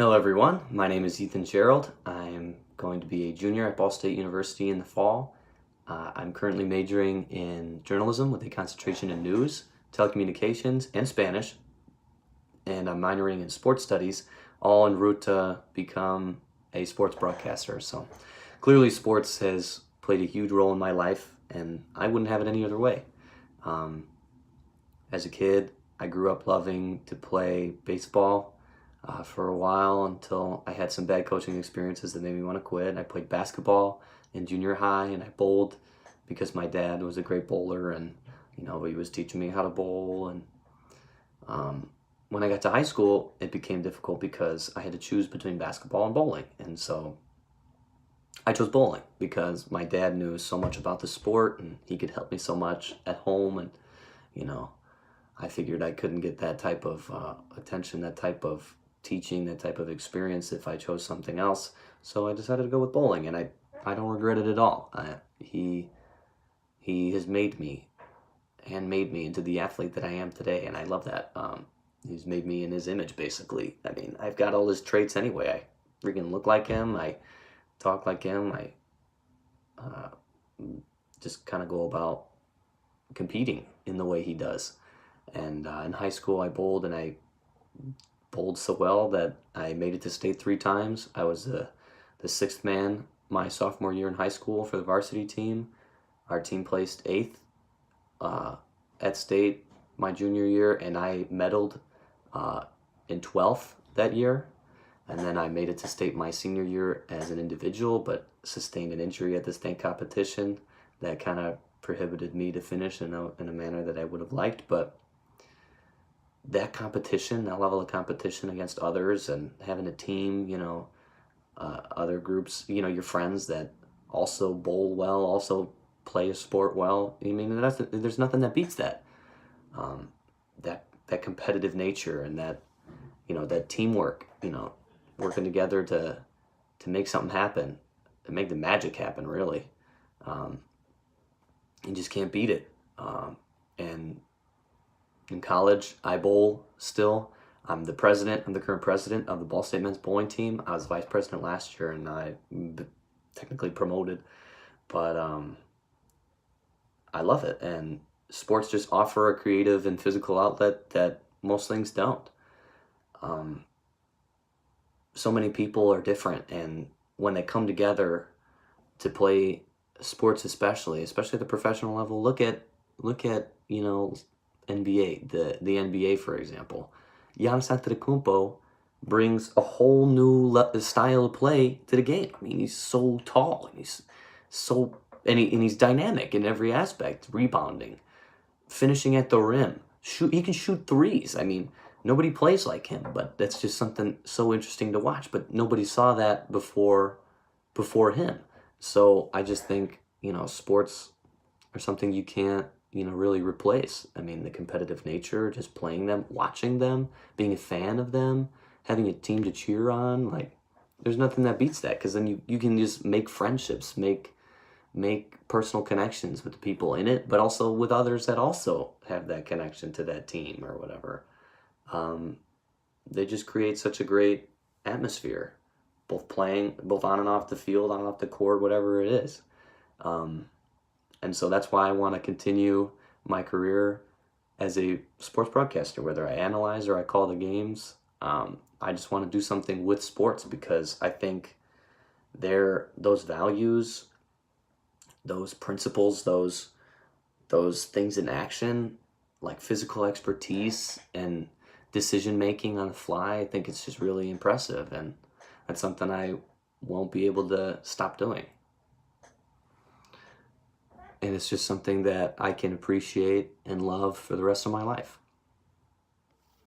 Hello everyone, my name is Ethan Gerald. I'm going to be a junior at Ball State University in the fall. I'm currently majoring in journalism with a concentration in news, telecommunications, and Spanish, and I'm minoring in sports studies, all en route to become a sports broadcaster. So clearly sports has played a huge role in my life, and I wouldn't have it any other way. Um, as a kid, I grew up loving to play baseball for a while until I had some bad coaching experiences that made me want to quit. I played basketball in junior high and I bowled because my dad was a great bowler and he was teaching me how to bowl. And when I got to high school, it became difficult because I had to choose between basketball and bowling. And so I chose bowling because my dad knew so much about the sport and he could help me so much at home. And, you know, I figured I couldn't get that type of attention, that type of teaching, that type of experience if I chose something else. So I decided to go with bowling, and I don't regret it at all. He has made me into the athlete that I am today, and I love that. He's made me in his image, basically. I mean, I've got all his traits anyway. I freaking look like him. I talk like him. I just kind of go about competing in the way he does. And in high school, I bowled, and I bowled so well that I made it to state 3 times. I was the sixth man my sophomore year in high school for the varsity team. Our team placed 8th at state my junior year, and I medaled in 12th that year. And then I made it to state my senior year as an individual, but sustained an injury at the state competition that kind of prohibited me to finish in a manner that I would have liked. But that competition, that level of competition against others and having a team, other groups, your friends that also bowl well, also play a sport well. I mean, there's nothing that beats that. That competitive nature and that, that teamwork, working together to make something happen, to make the magic happen, really. You just can't beat it. And in college, I bowl still. I'm the current president of the Ball State men's bowling team. I was vice president last year, and I technically promoted. But I love it, and sports just offer a creative and physical outlet that most things don't. So many people are different, and when they come together to play sports, especially at the professional level, look at NBA, the NBA, for example. Giannis Antetokounmpo brings a whole new style of play to the game. I mean, he's so tall, and he's dynamic in every aspect. Rebounding, finishing at the rim, he can shoot threes. I mean, nobody plays like him, but that's just something so interesting to watch. But nobody saw that before him. So I just think sports are something you can't really replace. I mean, the competitive nature, just playing them, watching them, being a fan of them, having a team to cheer on, like, there's nothing that beats that, because then you can just make friendships, make personal connections with the people in it, but also with others that also have that connection to that team or whatever. They just create such a great atmosphere, both on and off the field, on and off the court, whatever it is. And so that's why I want to continue my career as a sports broadcaster, whether I analyze or I call the games. I just want to do something with sports because I think those values, those principles, those things in action, like physical expertise and decision making on the fly, I think it's just really impressive, and that's something I won't be able to stop doing. And it's just something that I can appreciate and love for the rest of my life.